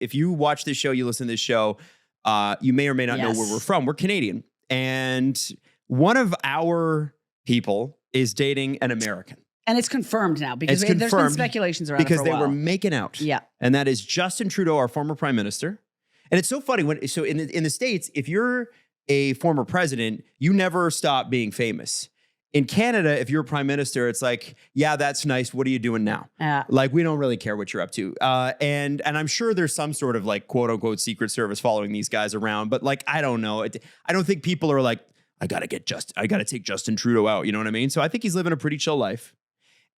if you watch this show, you listen to this show, you may or may not know where we're from. We're Canadian. And one of our people is dating an American. And it's confirmed now because there's been speculations around it for a while. Because they were making out. Yeah. And that is Justin Trudeau, our former prime minister. And it's so funny. In the States, if you're a former president, you never stop being famous. In Canada, if you're a prime minister, it's like, yeah, that's nice. What are you doing now? Like, we don't really care what you're up to. And I'm sure there's some sort of like, quote unquote, Secret Service following these guys around. But like, I don't know. I don't think people are like, I got to take Justin Trudeau out. You know what I mean? So I think he's living a pretty chill life.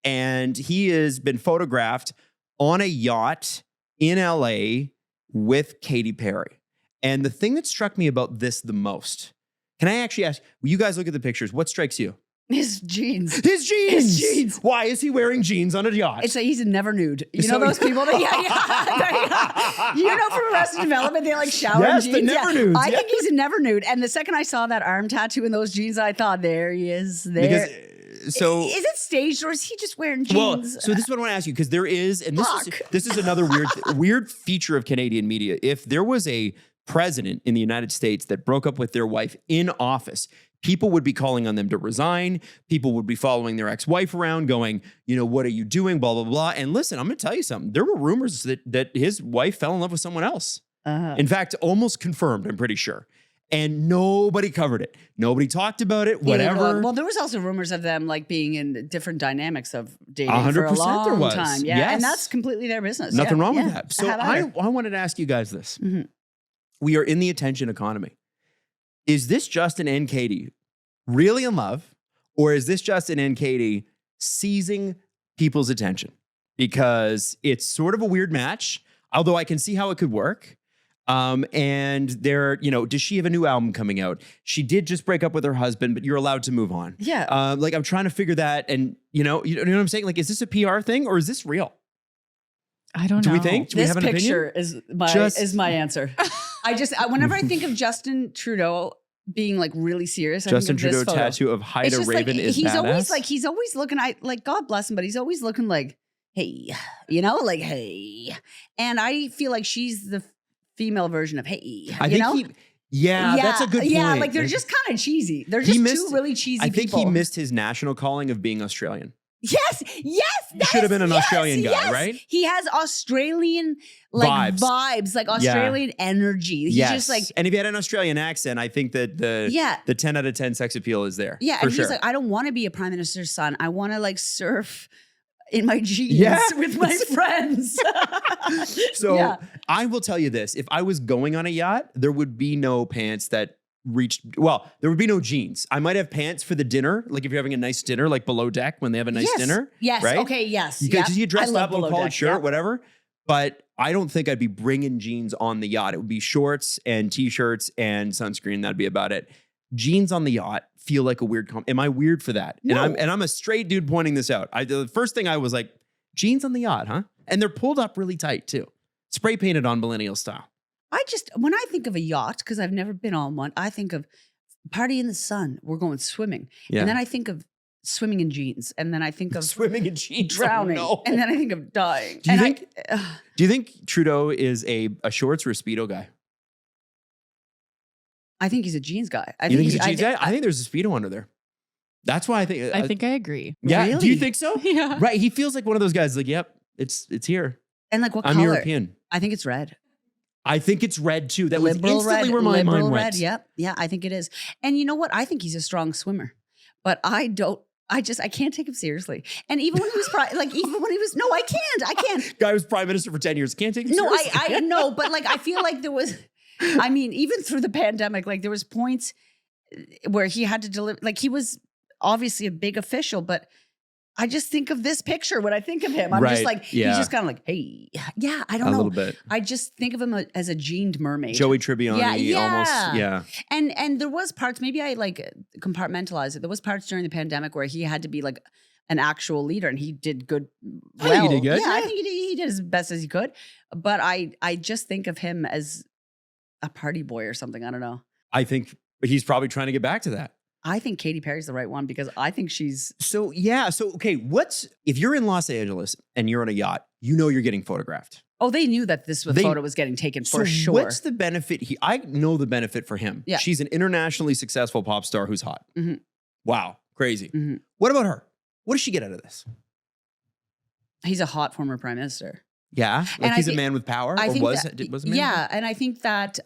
And he has been photographed on a yacht in LA with Katy Perry. And the thing that struck me about this the most, can I actually ask, you guys look at the pictures, what strikes you? His jeans. His jeans. Why is he wearing jeans on a yacht? He's never nude. You know those people that, You know from Arrested Development, they like shower in jeans. Yes, the never nudes. I think he's a never nude. And the second I saw that arm tattoo in those jeans, I thought, there he is. There. Is it staged or is he just wearing jeans? Well, so this is what I want to ask you, because there is, and this is another weird feature of Canadian media. If there was a president in the United States that broke up with their wife in office, people would be calling on them to resign. People would be following their ex-wife around going, what are you doing? Blah, blah, blah. And listen, I'm going to tell you something. There were rumors that his wife fell in love with someone else. In fact, almost confirmed, I'm pretty sure. And nobody covered it. Nobody talked about it, whatever. Well, there was also rumors of them like being in different dynamics of dating for a long there was. time. Yeah, yes. And that's completely their business. Nothing wrong with that. So I wanted to ask you guys this. Mm-hmm. We are in the attention economy. Is this Justin and Katy really in love? Or is this Justin and Katy seizing people's attention? Because it's sort of a weird match, although I can see how it could work. And does she have a new album coming out? She did just break up with her husband, but you're allowed to move on. Yeah. I'm trying to figure that. And you know what I'm saying? Like, is this a PR thing or is this real? I don't know. Do we think? Do we have an opinion? This picture is my answer. Whenever I think of Justin Trudeau being like really serious, Justin I think of Trudeau this photo. tattoo of hide a raven is badass. He's always looking, like, God bless him, but he's always looking like, hey, hey. And I feel like she's the female version of hey, that's a good point. Yeah, like they're just kind of cheesy. They're just two really cheesy people. I think he missed his national calling of being Australian. Yes. He should have been an Australian guy, right? He has Australian vibes, like Australian energy. He's just like, and if he had an Australian accent, I think that the 10 out of 10 sex appeal is there. Yeah, and he's like, I don't want to be a prime minister's son. I want to like surf in my jeans with my friends. So I will tell you this. If I was going on a yacht, there would be no pants that there would be no jeans. I might have pants for the dinner. Like if you're having a nice dinner, like below deck when they have a nice dinner. Yes. Right? Okay. Yes. Because you dressed up, little collared shirt, whatever. But I don't think I'd be bringing jeans on the yacht. It would be shorts and t-shirts and sunscreen. That'd be about it. Jeans on the yacht feel like a weird Am I weird for that? No. And I'm a straight dude pointing this out. The first thing I was like, jeans on the yacht, huh? And they're pulled up really tight too. Spray painted on millennial style. When I think of a yacht, because I've never been on one, I think of party in the sun. We're going swimming. Yeah. And then I think of swimming in jeans. And then I think of swimming in jeans, drowning. Oh, no. And then I think of dying. Do you think Trudeau is a shorts or a Speedo guy? I think he's a jeans guy. I think he's a jeans guy? I think there's a Speedo under there. That's why I think. I think I agree. Yeah. Really? Do you think so? Yeah. Right. He feels like one of those guys. Like, yep, it's here. And like what I'm color? European. I think it's red. I think it's red too. That liberal was instantly red, where my mind went. Red. Yep. Yeah, I think it is. And you know what? I think he's a strong swimmer, but I can't take him seriously. And even when he was no, I can't. Guy was prime minister for 10 years. Can't take him seriously. I know, but like I feel like there was. I mean, even through the pandemic, like there was points where he had to deliver. Like he was obviously a big official, but I just think of this picture when I think of him. I'm just like, he's just kind of like, hey, I don't know. A little bit. I just think of him as a jeaned mermaid. Joey Tribbiani, almost. And there was parts, maybe I like compartmentalized it. There was parts during the pandemic where he had to be like an actual leader and he did good. I think he did good. Yeah, I think he did as best as he could. But I just think of him as a party boy or something. I don't know. I think he's probably trying to get back to that. I think Katy Perry's the right one because I think she's... So, okay, if you're in Los Angeles and you're on a yacht, you know you're getting photographed. Oh, they knew that this photo was getting taken for sure. What's the benefit? I know the benefit for him. Yeah. She's an internationally successful pop star who's hot. Mm-hmm. Wow. Crazy. Mm-hmm. What about her? What does she get out of this? He's a hot former prime minister. Yeah. Like he's a man with power? I or think was that, a man with yeah. power? And I think that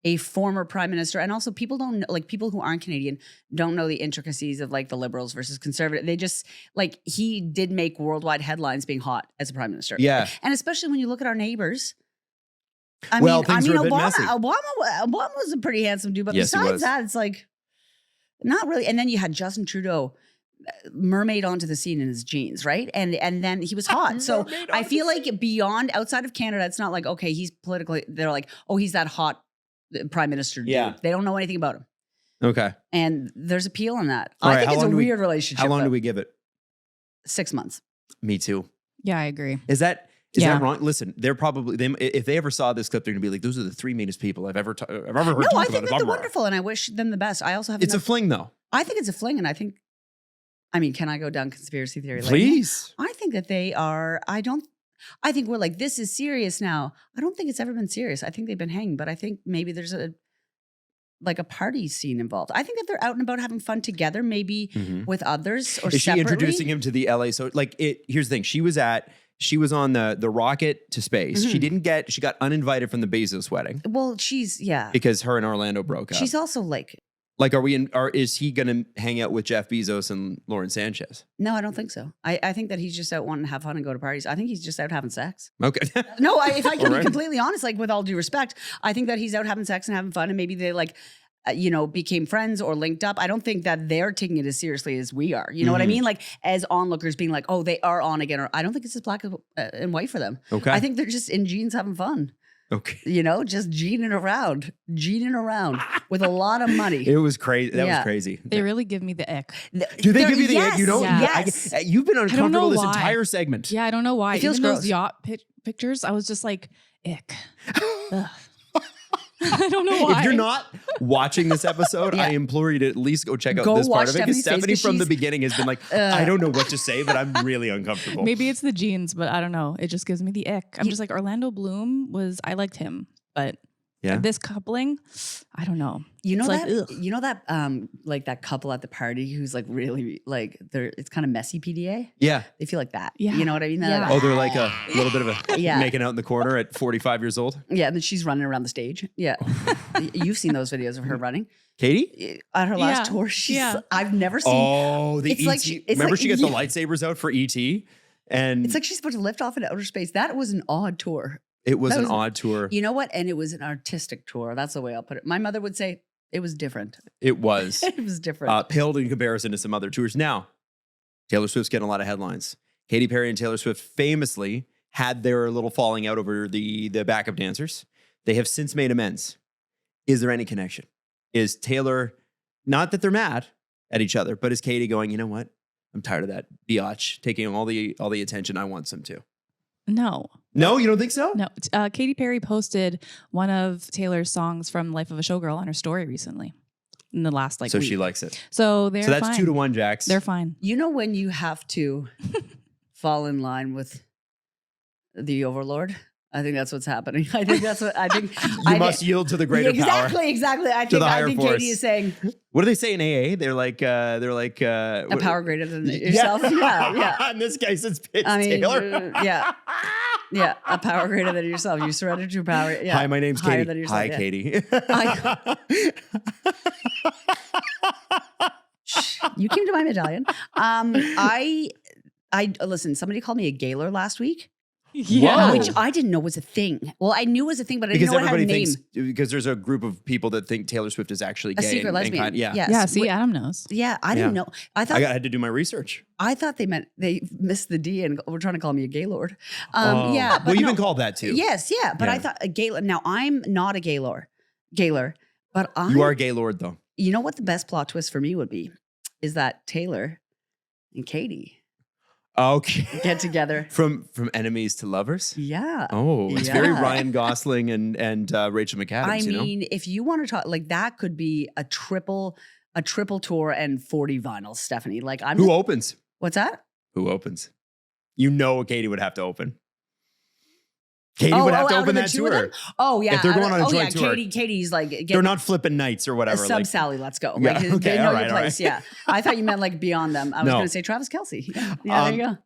a former prime minister, and also people don't know, like people who aren't Canadian don't know the intricacies of like the Liberals versus conservative. They just like, he did make worldwide headlines being hot as a prime minister. Yeah. And especially when you look at our neighbors. I Well, mean, things were a bit messy. Obama was a pretty handsome dude, but Yes, he besides was. that, it's like not really. And then you had Justin Trudeau mermaid onto the scene in his jeans, right? And then he was hot. So I feel like beyond outside of Canada, it's not like, okay, he's politically, they're like, oh, he's that hot prime minister dude. Yeah. They don't know anything about him. Okay. And there's appeal in that. All I right, think how it's a long do we- weird relationship. How long though. do we give it? 6 months. Me too. Yeah, I agree. Is that Yeah. wrong? Listen, they're probably if they ever saw this clip, they're gonna be like, "Those are the three meanest people I've ever heard." No, talk I think about that they're Obama. wonderful and I wish them the best. I also have It's a enough, fling, though. I think it's a fling, and I think, I mean, can I go down conspiracy theory lane? Please. I think that they are, I think we're like, this is serious now. I don't think it's ever been serious. I think they've been hanging, but I think maybe there's a party scene involved. I think that they're out and about having fun together, maybe with others or Is she separately. introducing him to the LA? So like here's the thing. She was on the rocket to space. Mm-hmm. She got uninvited from the Bezos wedding Well, yeah. because her and Orlando broke up. She's also like, Is he gonna hang out with Jeff Bezos and Lauren Sanchez? no, I don't think so. I think that he's just out wanting to have fun and go to parties. I think he's just out having sex. Okay. No, if I can All be right. completely honest, like with all due respect, I think that he's out having sex and having fun, and maybe they like, became friends or linked up. I don't think that they're taking it as seriously as we are. You know what I Mhm. mean? Like as onlookers being like, oh, they are on again. Or I don't think it's as black and white for them. Okay. I think they're just in jeans having fun. Okay. Just jeaning around with a lot of money. It was crazy. That was Yeah. crazy. They really give me the ick. Do they give you the? Yes, You know, yes. you've been uncomfortable this why. entire segment. Yeah, I don't know why. It feels Even gross. those yacht pictures, I was just like, ick. Ugh. I don't know why. If you're not watching this episode, Yeah. I implore you to at least go check out Go this part watch of it. Because Stephanie's face, Stephanie 'cause from the she's- beginning has been like, I don't know what to say, but I'm really uncomfortable. Maybe it's the jeans, but I don't know. It just gives me the ick. I'm just like, Orlando Bloom I liked him, but Yeah. this coupling, I don't know. You know It's like, that? ugh. You know that? Like that couple at the party who's like really like it's kind of messy PDA. Yeah. They feel like that. Yeah. You know what I mean? They're Yeah. like, Oh, they're like a little bit of a Yeah. making out in the corner at 45 years old. yeah, and then she's running around the stage. Yeah, you've seen those videos of her running Katie? at her last Yeah. tour. She's Yeah. I've never seen. Oh, the It's ET. like it's Remember like- she got yeah. the lightsabers out for ET? And It's like she's supposed to lift off into outer space. That was an odd tour. it was that an was- odd tour. You know what? And it was an artistic tour. That's the way I'll put it. My mother would say it was different. It was. It was different. Paled in comparison to some other tours. Now, Taylor Swift's getting a lot of headlines. Katy Perry and Taylor Swift famously had their little falling out over the backup dancers. They have since made amends. Is there any connection? Is Taylor, not that they're mad at each other, but is Katy going, you know what? I'm tired of that biatch taking all the attention. I want some too. No. No, you don't think so? No. Katy Perry posted one of Taylor's songs from Life of a Showgirl on her story recently in the last So week. she likes it. So they're So that's fine. 2-1, Jax. They're fine. You know when you have to fall in line with the overlord? I think that's what's happening. I think that's what I think. You must yield to the greater power. Exactly. I To the think higher Katie force. is saying What do they say in AA? They're like a power greater than yourself. Yeah. In this case, it's I mean, Taylor. yeah, a power greater than yourself. You surrender to power. Yeah. Hi, my name's Higher Katie. than yourself, Hi, yeah. Katie. Shh, you came to my medallion. I listen. Somebody called me a gaylor last week, Whoa. which I didn't know was a thing. Well, I knew was a thing, but I didn't Because know it had a everybody name. thinks, because there's a group of people that think Taylor Swift is actually A gay. secret lesbian. yeah. Yes. Yeah, see, Wait, Adam knows. yeah, I didn't know. I thought I had to do my research. I thought they meant they missed the D and were trying to call me a gaylord. Oh. Yeah, but Well, you've no. been called that too. Yes, yeah, but I Yeah. thought a gaylord. Now I'm not a gaylor, but You are a gay lord, though. You know what the best plot twist for me would be is that Taylor and Katy Okay. get together. From enemies to lovers? Yeah. Oh, it's very Yeah. Ryan Gosling and Rachel McAdams, I you know? mean, if you want to talk like that could be a triple tour and 40 vinyls, Stephanie. Like Who opens? what's that? Who opens? You know Katie would have to open. Katy would have to out of open the that two of tour. them? Oh yeah. If they're going on a oh joint yeah, tour. Katie's like They're getting not flipping nights or a whatever. sub Like, Sally. Let's go. Yeah, Like okay, they know all your right, all place. Yeah. I thought you meant like beyond them. I was No. going to say Travis Kelce. Yeah, there you go.